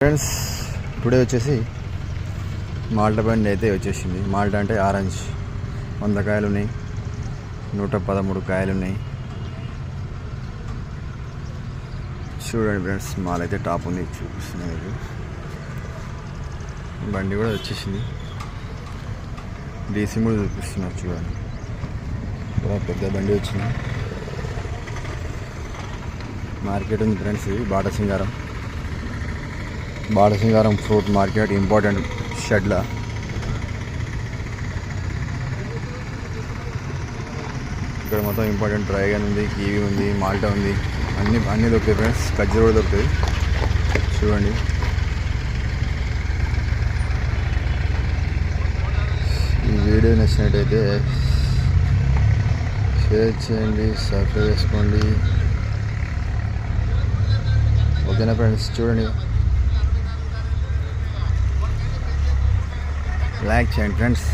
Friends today వచ్చేసి Malta బండి అయితే వచ్చేసింది. మాల్టా అంటే ఆరెంజ్. 100 కాయలు ఉన్నాయి, 113 కాయలు ఉన్నాయి. చూడండి ఫ్రెండ్స్, మాల్ అయితే టాప్ ఉంది, చూపిస్తున్నాను. బండి కూడా వచ్చేసింది, డీసీ కూడా చూపిస్తున్నారు. చూడండి, పెద్ద బండి వచ్చింది. మార్కెట్ ఉంది ఫ్రెండ్స్, ఇది బాటసింగారం ఫ్రూట్ మార్కెట్, ఇంపార్టెంట్ షెడ్ల. ఇక్కడ మొత్తం ఇంపార్టెంట్ డ్రైగన్ ఉంది, కీవీ ఉంది, మాల్టా ఉంది, అన్నీ దొరుకుతాయి ఫ్రెండ్స్. ఖర్జూర కూడా దొరుకుతాయి. చూడండి, ఈ వీడియో నచ్చినట్టయితే షేర్ చేయండి, సబ్స్క్రైబ్ చేసుకోండి. ఓకేనా ఫ్రెండ్స్? చూడండి, లైక్ చేయండి ఫ్రెండ్స్.